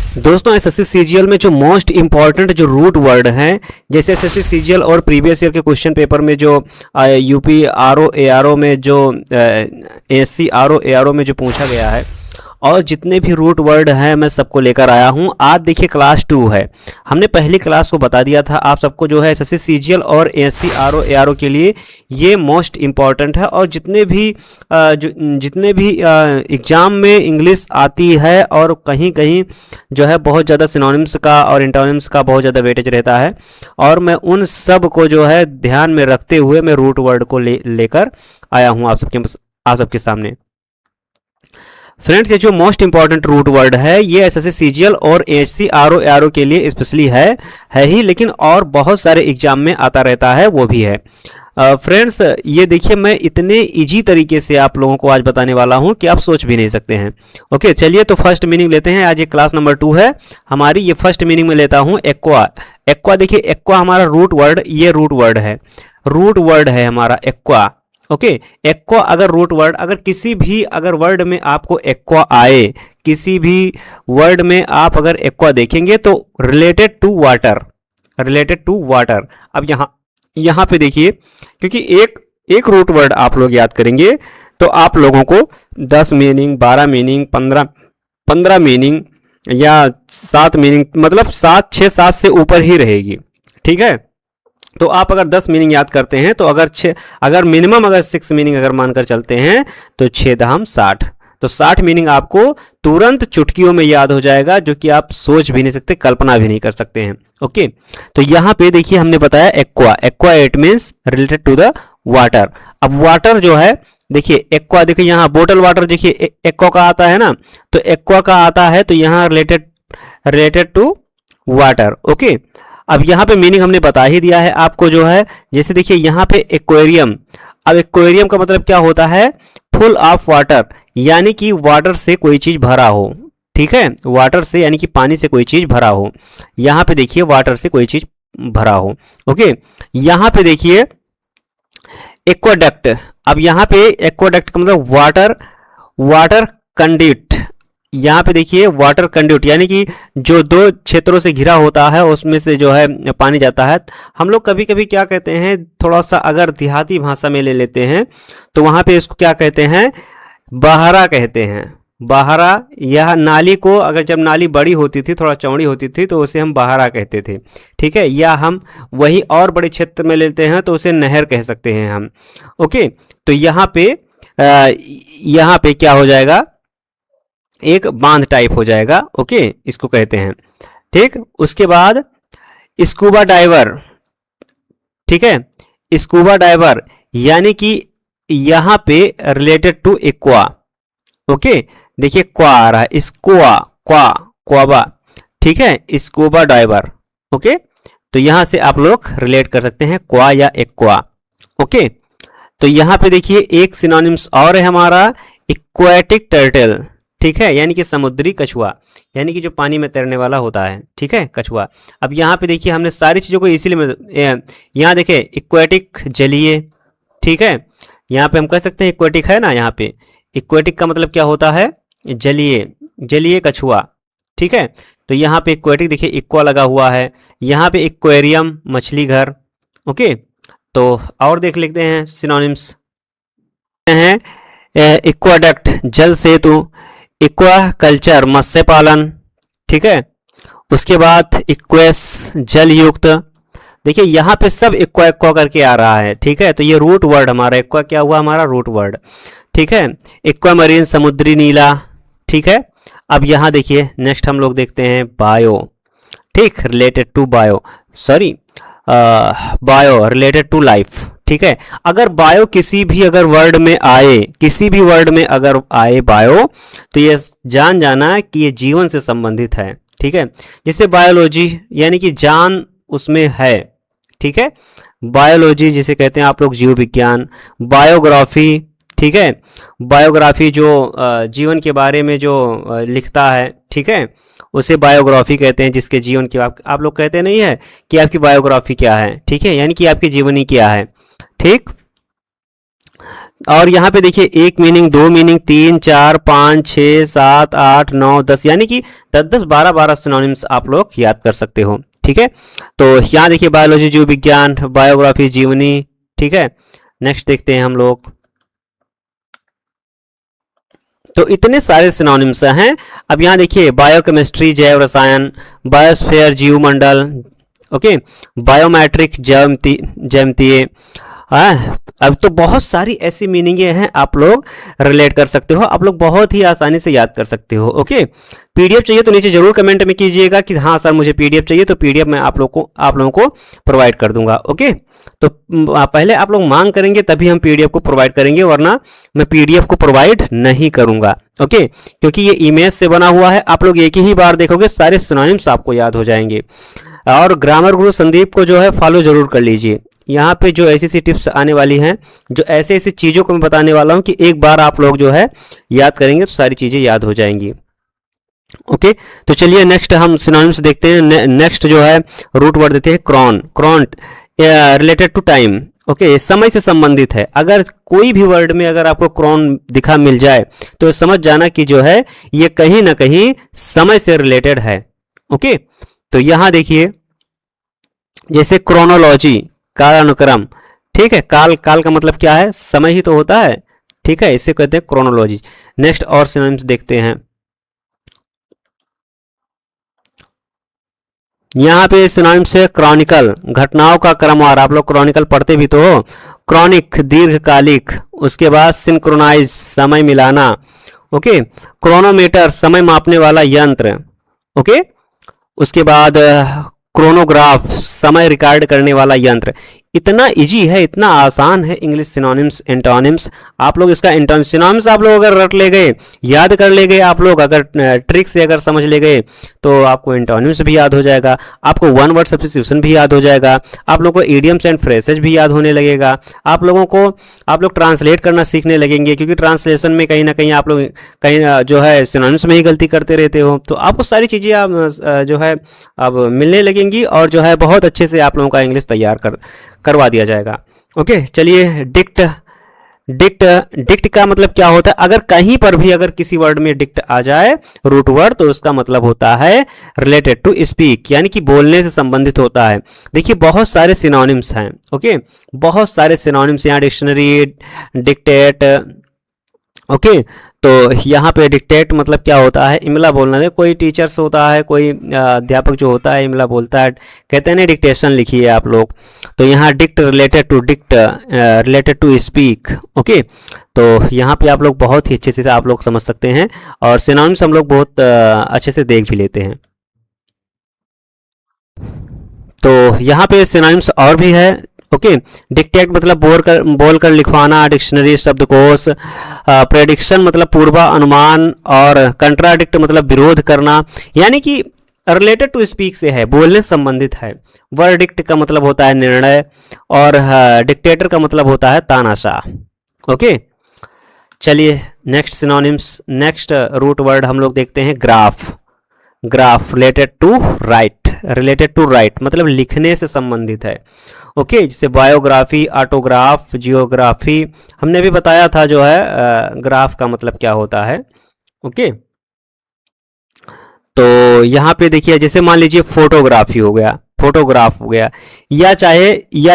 दोस्तों SSC CGL में जो मोस्ट इंपॉर्टेंट जो रूट वर्ड हैं, जैसे एसएससी सीजीएल और प्रीवियस ईयर के क्वेश्चन पेपर में जो यूपी आरओ एआरओ में जो एससी आरओ एआरओ में जो पूछा गया है, और जितने भी रूट वर्ड हैं मैं सबको लेकर आया हूं। आज देखिए क्लास 2 है, हमने पहली क्लास को बता दिया था आप सबको जो है एसएससी सीजीएल और एससी आरओ एआरओ के लिए ये मोस्ट इम्पॉर्टेंट है। और जितने भी एग्ज़ाम में इंग्लिश आती है और कहीं कहीं जो है बहुत ज़्यादा सिनोनिम्स का और इंटोनिम्स का बहुत ज़्यादा वेटेज रहता है, और मैं उन सब को जो है ध्यान में रखते हुए मैं रूट वर्ड को लेकर आया हूँ आप सबके सामने। फ्रेंड्स, ये जो मोस्ट इंपॉर्टेंट रूट वर्ड है ये एसएससी सीजीएल और एचसी आरओ एआरओ के लिए स्पेशली है ही, लेकिन और बहुत सारे एग्जाम में आता रहता है, वो भी है। फ्रेंड्स, ये देखिए मैं इतने इजी तरीके से आप लोगों को आज बताने वाला हूं कि आप सोच भी नहीं सकते हैं। ओके, चलिए तो फर्स्ट मीनिंग लेते हैं। आज ये क्लास नंबर 2 है हमारी। ये फर्स्ट मीनिंग में लेता हूं एक्वा। एक्वा देखिए, एक्वा हमारा रूट वर्ड, ये रूट वर्ड है हमारा एक्वा। ओके, एक्वा अगर रूट वर्ड, अगर किसी भी अगर वर्ड में आपको एक्वा आए, किसी भी वर्ड में आप अगर एक्वा देखेंगे तो रिलेटेड टू वाटर। अब यहाँ पे देखिए, क्योंकि एक रूट वर्ड आप लोग याद करेंगे तो आप लोगों को 10 मीनिंग, 12 मीनिंग, 15 मीनिंग या 7 मीनिंग, मतलब 7 से ऊपर ही रहेगी। ठीक है, तो आप अगर 10 मीनिंग याद करते हैं तो अगर मिनिमम अगर 6 मीनिंग अगर मानकर चलते हैं तो 6 दाम 60, तो 60 मीनिंग आपको तुरंत चुटकियों में याद हो जाएगा, जो कि आप सोच भी नहीं सकते, कल्पना भी नहीं कर सकते हैं। ओके, तो यहाँ पे देखिए हमने बताया aqua it means related to the water. अब वाटर जो है देखिए, एक्वा देखिए यहाँ बोतल वाटर देखिए एक्वा का आता है ना, तो एक्वा का आता है तो यहाँ रिलेटेड टू वाटर। ओके, अब यहाँ पे मीनिंग हमने बता ही दिया है आपको जो है, जैसे देखिए यहाँ पे एक्वेरियम। अब एक्वेरियम का मतलब क्या होता है? फुल ऑफ वाटर, यानी कि वाटर से कोई चीज भरा हो। ठीक है, वाटर से यानी कि पानी से कोई चीज भरा हो। यहाँ पे देखिए वाटर से कोई चीज भरा हो। ओके, यहाँ पे देखिए एक्वाडक्ट। अब यहाँ पे एक्वाडक्ट का मतलब वाटर कंड्यूट। यहाँ पे देखिए वाटर कंड्यूट, यानी कि जो 2 क्षेत्रों से घिरा होता है उसमें से जो है पानी जाता है। हम लोग कभी कभी क्या कहते हैं, थोड़ा सा अगर देहाती भाषा में ले लेते हैं तो वहाँ पे इसको क्या कहते हैं, बहारा कहते हैं। बहारा, यह नाली को अगर जब नाली बड़ी होती थी, थोड़ा चौड़ी होती थी, तो उसे हम बहारा कहते थे। ठीक है, या हम वही और बड़े क्षेत्र में लेते हैं तो उसे नहर कह सकते हैं हम। ओके, तो यहाँ पे क्या हो जाएगा, एक बांध टाइप हो जाएगा। ओके, इसको कहते हैं। ठीक, उसके बाद स्कूबा डाइवर। ठीक है, स्कूबा डाइवर यानी कि यहाँ पे रिलेटेड टू एक्वा। ओके, देखिए क्वा आ रहा है, क्वाबा। ठीक है, स्कूबा डाइवर। ओके, तो यहाँ से आप लोग रिलेट कर सकते हैं क्वा या एक्वा। ओके, तो यहाँ पे देखिए एक सिनोनिम्स और है हमारा, एक्वेटिक टर्टल। ठीक है, यानी कि समुद्री कछुआ, यानी कि जो पानी में तैरने वाला होता है। ठीक है, कछुआ। अब यहाँ पे देखिए हमने सारी चीज़ों को इसीलिए यहाँ देखिए एक्वेटिक जलीय। ठीक है, यहाँ पे हम कह सकते हैं एक्वेटिक है ना, यहाँ पे एक्वेटिक का मतलब क्या होता है, जलीय कछुआ। ठीक है, तो यहाँ पे एक्वेटिक देखिए एक्वा लगा हुआ है। यहाँ पे एक्वेरियम मछली घर। ओके, तो और देख लेते हैं सिनोनिम्स हैं, एक्वाडक्ट जल सेतु, एक्वा कल्चर मत्स्य पालन। ठीक है, उसके बाद इक्वेस जल युक्त। देखिए यहाँ पे सब एक्वा करके आ रहा है। ठीक है, तो ये रूट वर्ड हमारा एक्वा क्या हुआ, हमारा रूट वर्ड। ठीक है, एक्वा मरीन समुद्री नीला। ठीक है, अब यहाँ देखिए नेक्स्ट हम लोग देखते हैं बायो। ठीक, related to bio related to life. ठीक है, अगर बायो किसी भी वर्ड में आए बायो, तो ये जान जाना कि ये जीवन से संबंधित है। ठीक है, जैसे बायोलॉजी यानी कि जान उसमें है। ठीक है, बायोलॉजी जिसे कहते हैं आप लोग जीव विज्ञान। बायोग्राफी। ठीक है, बायोग्राफी जो जीवन के बारे में जो लिखता है। ठीक है, उसे बायोग्राफी कहते हैं, जिसके जीवन की आप लोग कहते नहीं है कि आपकी बायोग्राफी क्या है। ठीक है, यानी कि आपकी जीवनी क्या है। ठीक, और यहाँ पे देखिए 1 मीनिंग, 2 मीनिंग, 3, 4, 5, 6, 7, 8, 9, 10, यानी कि 10, 12, 12 सिनोनिम्स आप लोग याद कर सकते हो। ठीक है, तो यहाँ देखिए बायोलॉजी, जीव विज्ञान, बायोग्राफी, जीवनी। ठीक है, नेक्स्ट देखते हैं हम लोग। तो इतने सारे सिनोनिम्स हैं। अब यहाँ देखिए बायोकेमिस्ट्री, जैव रसायन, बायोस्फीयर, जीवमंडल, ओके, बायोमेट्रिक, ज्यामितीय। अब तो बहुत सारी ऐसी मीनिंगें हैं, आप लोग रिलेट कर सकते हो, आप लोग बहुत ही आसानी से याद कर सकते हो। ओके, पीडीएफ चाहिए तो नीचे जरूर कमेंट में कीजिएगा कि हाँ सर मुझे पीडीएफ चाहिए, तो पीडीएफ मैं आप लोगों को प्रोवाइड कर दूंगा। ओके, तो पहले आप लोग मांग करेंगे तभी हम पीडीएफ को प्रोवाइड करेंगे, वरना मैं पीडीएफ को प्रोवाइड नहीं करूंगा। ओके, क्योंकि ये इमेज से बना हुआ है, आप लोग एक ही बार देखोगे सारे सिनोनिम्स आपको याद हो जाएंगे। और ग्रामर गुरु संदीप को जो है फॉलो जरूर कर लीजिए। यहाँ पे जो ऐसी टिप्स आने वाली हैं, जो ऐसे चीज़ों को मैं बताने वाला हूँ कि एक बार आप लोग जो है याद करेंगे तो सारी चीज़ें याद हो जाएंगी। ओके, तो चलिए नेक्स्ट हम सिनोनिम्स देखते हैं। नेक्स्ट जो है रूट वर्ड देते हैं क्रॉन्ट, रिलेटेड टू टाइम। ओके, समय से संबंधित है। अगर कोई भी वर्ड में अगर आपको क्रॉन दिखा मिल जाए तो समझ जाना कि जो है ये कहीं ना कहीं समय से रिलेटेड है। ओके, तो यहां देखिए जैसे क्रोनोलॉजी, कालानुक्रम। ठीक है, काल का मतलब क्या है? समय ही तो होता है। ठीक है, इसे कहते हैं क्रोनोलॉजी। नेक्स्ट और सिनोनिम्स देखते हैं। यहाँ पे सिनोनिम्स है क्रॉनिकल, घटनाओं का क्रमवार। आप लोग क्रॉनिकल पढ़ते भी तो हो। क्रॉनिक, दीर्घकालिक। उसके बाद सिंक्रोनाइज, समय मिलाना। ओके, क्रोनोमीटर, समय मापने वाला यंत्र। ओके, उसके बाद क्रोनोग्राफ, समय रिकॉर्ड करने वाला यंत्र। इतना इजी है, इतना आसान है इंग्लिश सिनोनिम्स, एंटोनिम्स। आप लोग इसका सिनोनिम्स आप लोग अगर रट ले गए, याद कर ले गए, आप लोग अगर ट्रिक से अगर समझ ले गए तो आपको एंटोनिम्स भी याद हो जाएगा, आपको वन वर्ड सब्स्टिट्यूशन भी याद हो जाएगा, आप लोगों को इडियम्स एंड फ्रेजेस भी याद होने लगेगा। आप लोग ट्रांसलेट करना सीखने लगेंगे, क्योंकि ट्रांसलेशन में कहीं ना कहीं आप लोग कहीं जो है सिनोनिम्स में ही गलती करते रहते हो। तो आपको सारी चीज़ें जो है अब मिलने लगेंगी और जो है बहुत अच्छे से आप लोगों का इंग्लिश तैयार करवा दिया जाएगा। ओके, चलिए डिक्ट का मतलब क्या होता है? अगर कहीं पर भी अगर किसी वर्ड में डिक्ट आ जाए रूट वर्ड, तो उसका मतलब होता है रिलेटेड टू स्पीक, यानी कि बोलने से संबंधित होता है। देखिए बहुत सारे सिनोनिम्स हैं। ओके, बहुत सारे सिनोनिम्स यहाँ डिक्शनरी, डिक्टेट। ओके, तो यहाँ पे डिक्टेट मतलब क्या होता है? इमला बोलना है। कोई टीचर्स होता है, कोई अध्यापक जो होता है इमला बोलता है, कहते हैं ना डिक्टेशन लिखिए आप लोग। तो यहाँ dict related to speak. Okay, तो यहाँ पे आप लोग बहुत ही अच्छे से आप लोग समझ सकते हैं, और सिनोनिम्स हम लोग बहुत अच्छे से देख भी लेते हैं। तो यहाँ पे सिनोनिम्स और भी है। ओके, डिक्टेट मतलब बोलकर लिखवाना, डिक्शनरी, शब्दकोश। प्रेडिक्शन मतलब पूर्वानुमान, और कंट्राडिक्ट मतलब विरोध करना, यानी कि रिलेटेड टू स्पीक से है, बोलने से संबंधित है। वर्डिक्ट का मतलब होता है निर्णय, और डिक्टेटर का मतलब होता है तानाशाह। ओके, चलिए next synonyms, next root word हम लोग देखते हैं ग्राफ। रिलेटेड टू राइट मतलब लिखने से संबंधित है। ओके, जैसे बायोग्राफी, ऑटोग्राफ, जियोग्राफी। हमने भी बताया था जो है ग्राफ का मतलब क्या होता है। ओके, तो यहाँ पे देखिए जैसे मान लीजिए फोटोग्राफ हो गया, या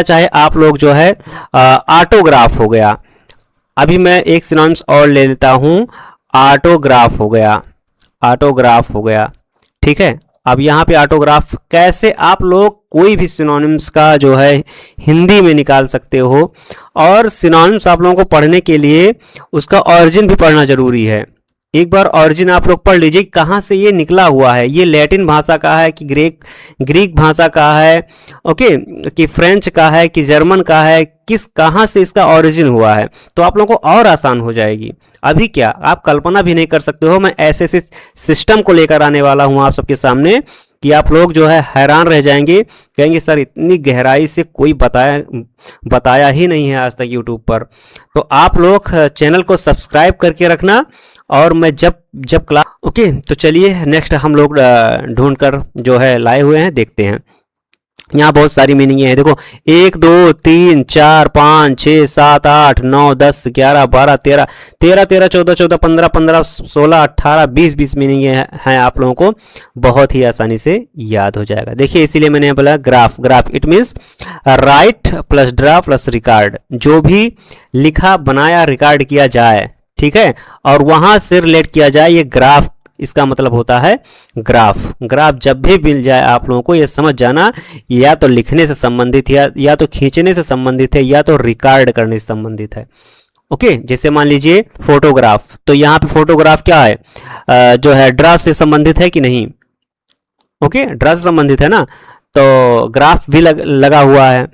चाहे आप लोग जो है ऑटोग्राफ हो गया। अभी मैं एक सिनोनिम्स और ले लेता हूँ, ऑटोग्राफ हो गया। ठीक है, अब यहाँ पे ऑटोग्राफ कैसे आप लोग कोई भी सिनोनिम्स का जो है हिंदी में निकाल सकते हो, और सिनोनिम्स आप लोगों को पढ़ने के लिए उसका ऑरिजिन भी पढ़ना जरूरी है। एक बार ऑरिजिन आप लोग पढ़ लीजिए, कहाँ से ये निकला हुआ है, ये लैटिन भाषा का है कि ग्रीक भाषा का है, ओके, कि फ्रेंच का है कि जर्मन का है, कहाँ से इसका ऑरिजिन हुआ है, तो आप लोगों को और आसान हो जाएगी। अभी क्या आप कल्पना भी नहीं कर सकते हो, मैं ऐसे सिस्टम को लेकर आने वाला हूँ आप सबके सामने कि आप लोग जो है हैरान रह जाएंगे, कहेंगे सर इतनी गहराई से कोई बताया ही नहीं है आज तक यूट्यूब पर। तो आप लोग चैनल को सब्सक्राइब करके रखना, और मैं जब क्लास। ओके, तो चलिए नेक्स्ट हम लोग ढूंढ कर जो है लाए हुए हैं, देखते हैं। यहाँ बहुत सारी मीनिंग है, देखो 1 2 3 4 5 6 7 8 9 10 11 12 13 13 13 14 14 15 15 16 18 20 20 मीनिंग हैं, आप लोगों को बहुत ही आसानी से याद हो जाएगा। देखिए इसीलिए मैंने बोला graph, graph it means right plus draw plus record, जो भी लिखा बनाया रिकॉर्ड किया जाए, ठीक है, और वहां से रिलेट किया जाए, ये ग्राफ इसका मतलब होता है ग्राफ। ग्राफ जब भी मिल जाए आप लोगों को ये समझ जाना या तो लिखने से संबंधित है, या तो खींचने से संबंधित है, या तो रिकॉर्ड करने से संबंधित है। ओके, जैसे मान लीजिए फोटोग्राफ, तो यहाँ पे फोटोग्राफ क्या है, जो है ड्रा से संबंधित है कि नहीं? ओके, ड्रा से संबंधित है ना, तो ग्राफ भी लगा हुआ है।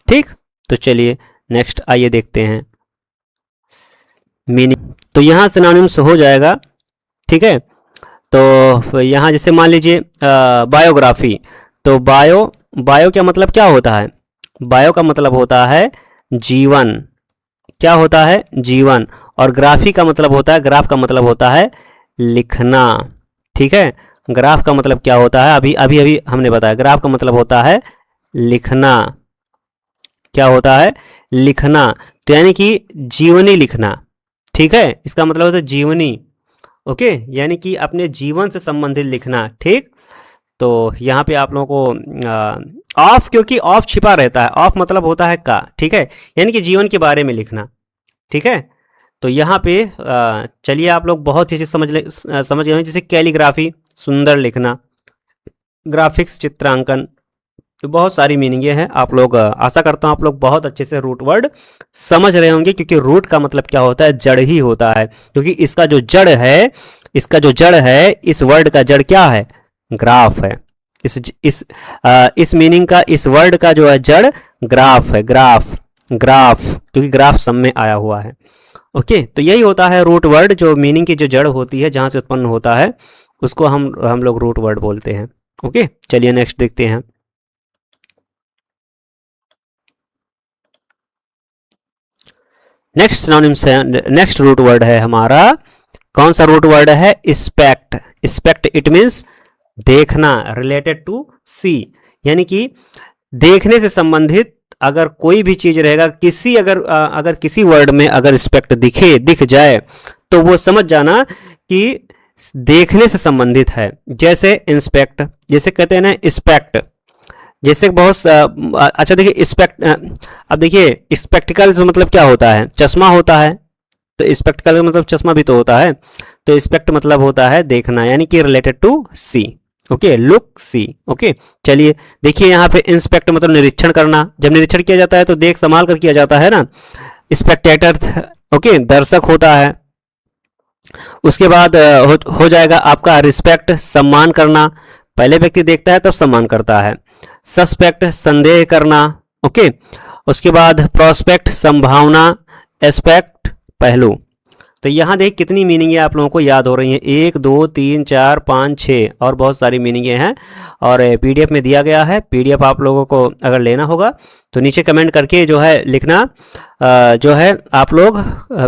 ठीक, तो चलिए नेक्स्ट आइए देखते हैं मीनिंग। तो यहाँ सिनोनिम्स हो जाएगा, ठीक है। तो यहाँ जैसे मान लीजिए बायोग्राफी, तो बायो क्या मतलब क्या होता है? बायो का मतलब होता है जीवन, क्या होता है? जीवन। और ग्राफी का मतलब होता है, ग्राफ का मतलब होता है लिखना, ठीक है। ग्राफ का मतलब क्या होता है? अभी हमने बताया, ग्राफ का मतलब होता है लिखना। क्या होता है? लिखना। तो यानी कि जीवनी लिखना, ठीक है, इसका मतलब होता है जीवनी। ओके, यानी कि अपने जीवन से संबंधित लिखना। ठीक, तो यहाँ पे आप लोगों को ऑफ, क्योंकि ऑफ छिपा रहता है, ऑफ मतलब होता है का, ठीक है, यानी कि जीवन के बारे में लिखना। ठीक है, तो यहाँ पे चलिए आप लोग बहुत चीज़ें समझ गए हैं, जैसे कैलीग्राफी सुंदर लिखना, ग्राफिक्स चित्रांकन, तो बहुत सारी मीनिंग है। आप लोग आशा करता हूँ आप लोग बहुत अच्छे से रूट वर्ड समझ रहे होंगे, क्योंकि रूट का मतलब क्या होता है? जड़ ही होता है, क्योंकि इसका जो जड़ है, इस वर्ड का जड़ क्या है? ग्राफ है। इस मीनिंग का, इस वर्ड का जो है जड़ ग्राफ है, ग्राफ, ग्राफ, क्योंकि ग्राफ सब में आया हुआ है। ओके, तो यही होता है रूट वर्ड, जो मीनिंग की जो जड़ होती है, जहाँ से उत्पन्न होता है, उसको हम लोग रूट वर्ड बोलते हैं। ओके, चलिए नेक्स्ट देखते हैं। नेक्स्ट सिनोनिम्स है, नेक्स्ट रूट वर्ड है हमारा, कौन सा रूट वर्ड है? स्पेक्ट। स्पेक्ट इट मीन्स देखना, रिलेटेड टू सी, यानी कि देखने से संबंधित अगर कोई भी चीज रहेगा, अगर किसी वर्ड में अगर स्पेक्ट दिख जाए, तो वो समझ जाना कि देखने से संबंधित है। जैसे इंस्पेक्ट, जैसे कहते हैं ना स्पेक्ट, जैसे बहुत अच्छा देखिए स्पेक्ट, अब देखिए स्पेक्टिकल्स मतलब क्या होता है? चश्मा होता है, तो स्पेक्टिकल मतलब चश्मा भी तो होता है, तो स्पेक्ट मतलब होता है देखना, यानी कि related to see. Okay, look see. Okay, चलिए देखिए यहाँ पे इंस्पेक्ट मतलब निरीक्षण करना, जब निरीक्षण किया जाता है तो देख संभाल कर किया जाता है ना। स्पेक्टेटर, ओके, दर्शक होता है। उसके बाद हो जाएगा आपका रिस्पेक्ट, सम्मान करना, पहले व्यक्ति देखता है तब सम्मान करता है। सस्पेक्ट, संदेह करना। ओके, उसके बाद प्रोस्पेक्ट, संभावना, एस्पेक्ट, पहलू। तो यहाँ देख कितनी मीनिंगें आप लोगों को याद हो रही हैं, 1 2 3 4 5 6 और बहुत सारी मीनिंगें हैं, और पीडीएफ में दिया गया है। पीडीएफ आप लोगों को अगर लेना होगा तो नीचे कमेंट करके जो है लिखना, जो है आप लोग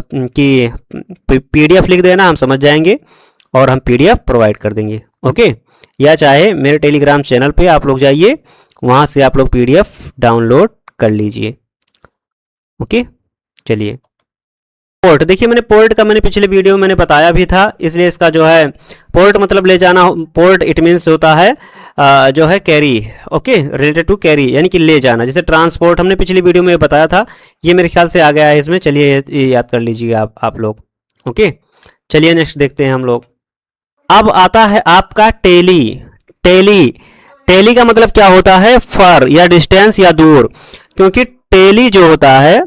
कि पीडीएफ लिख देना, हम समझ जाएंगे और हम पीडीएफ प्रोवाइड कर देंगे। ओके, या चाहे मेरे टेलीग्राम चैनल पे आप लोग जाइए, वहाँ से आप लोग पीडीएफ डाउनलोड कर लीजिए। ओके, चलिए पोर्ट, देखिए मैंने पोर्ट का मैंने पिछले वीडियो में मैंने बताया भी था, इसलिए इसका जो है पोर्ट मतलब ले जाना, पोर्ट इट मीन्स होता है जो है carry. Okay, related to carry, यानी कि ले जाना। जैसे ट्रांसपोर्ट हमने पिछली वीडियो में बताया था, ये मेरे ख्याल से आ गया है इसमें, चलिए ये याद कर लीजिए आप लोग। ओके, चलिए नेक्स्ट देखते हैं हम लोग। अब आता है आपका टेली। टेली, टेली का मतलब क्या होता है? फर या डिस्टेंस या दूर, क्योंकि टेली जो होता है,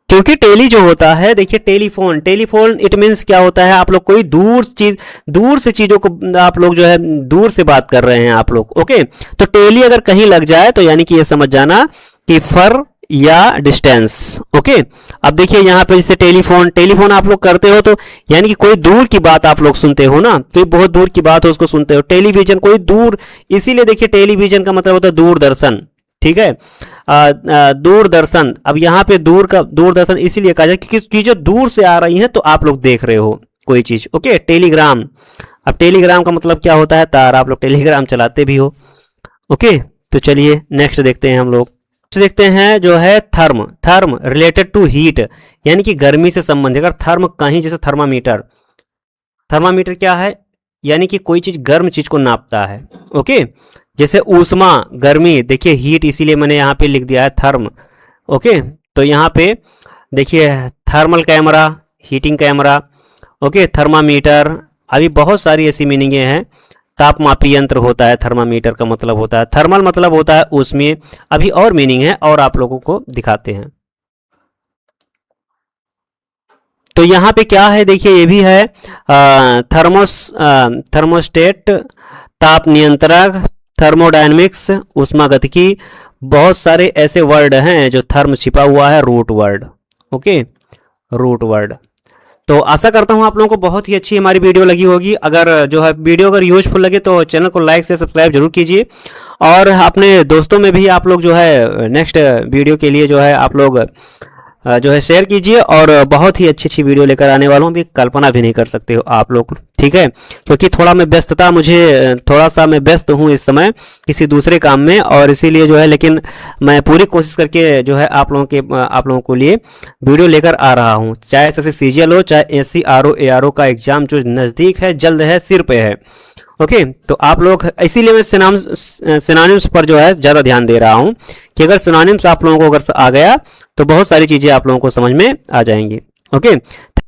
क्योंकि टेली जो होता है, देखिए टेलीफोन, टेलीफोन इट मीन्स क्या होता है? आप लोग कोई दूर से चीजों को आप लोग जो है दूर से बात कर रहे हैं आप लोग। ओके, तो टेली अगर कहीं लग जाए तो यानी कि ये समझ जाना कि फर या डिस्टेंस। ओके, अब देखिए यहाँ पे जैसे टेलीफोन, टेलीफोन आप लोग करते हो तो यानी कि कोई दूर की बात आप लोग सुनते हो ना, कोई बहुत दूर की बात हो उसको सुनते हो। टेलीविजन कोई दूर, इसीलिए देखिए टेलीविजन का मतलब होता है दूरदर्शन, ठीक है, दूरदर्शन। अब यहाँ पे दूरदर्शन इसीलिए कहा जाए क्योंकि चीजें दूर से आ रही हैं तो आप लोग देख रहे हो। कोई चीज़। ओके, टेलीग्राम, अब टेलीग्राम का मतलब क्या होता है, तार, आप लोग टेलीग्राम चलाते भी हो। ओके, तो चलिए नेक्स्ट देखते हैं हम लोग। नेक्स्ट देखते हैं जो है therm. Therm related to heat, यानी कि गर्मी से संबंधित। अगर थर्म कहीं, जैसे थर्मामीटर, थर्मामीटर क्या है, यानी कि कोई चीज़ गर्म चीज़ को नापता है। ओके, जैसे ऊष्मा, गर्मी, देखिए हीट, इसीलिए मैंने यहाँ पे लिख दिया है थर्म। ओके, तो यहाँ पे देखिए thermal camera, heating camera. Okay, thermometer, अभी बहुत सारी ऐसी मीनिंगें हैं। तापमापी यंत्र होता है, थर्मामीटर का मतलब होता है। थर्मल मतलब होता है ऊष्मीय। अभी और मीनिंग है और आप लोगों को दिखाते हैं। तो यहाँ पे क्या है, देखिए ये भी है थर्मोस्टेट, ताप नियंत्रक, थर्मोडायनेमिक्स, ऊष्मागतिकी। बहुत सारे ऐसे वर्ड हैं जो थर्म छिपा हुआ है, root word. Okay, root word. तो आशा करता हूँ आप लोगों को बहुत ही अच्छी हमारी वीडियो लगी होगी। अगर जो है वीडियो अगर यूजफुल लगे तो चैनल को लाइक से सब्सक्राइब जरूर कीजिए, और अपने दोस्तों में भी आप लोग जो है नेक्स्ट वीडियो के लिए जो है आप लोग जो है शेयर कीजिए। और बहुत ही अच्छी अच्छी वीडियो लेकर आने वालों भी कल्पना भी नहीं कर सकते हो आप लोग, ठीक है, क्योंकि थोड़ा मैं व्यस्तता, मुझे थोड़ा सा मैं व्यस्त हूँ इस समय किसी दूसरे काम में, और इसीलिए जो है, लेकिन मैं पूरी कोशिश करके जो है आप लोगों को लिए वीडियो लेकर आ रहा हूँ। चाहे जैसे सीजीएल हो, चाहे एससी आरओ एआरओ का एग्जाम जो नज़दीक है, जल्द है, सिर पे है। ओके, तो आप लोग, इसीलिए मैं सिनोनिम्स पर जो है ज़्यादा ध्यान दे रहा हूँ कि अगर सिनोनिम्स आप लोगों को अगर आ गया तो बहुत सारी चीज़ें आप लोगों को समझ में आ जाएंगी। ओके,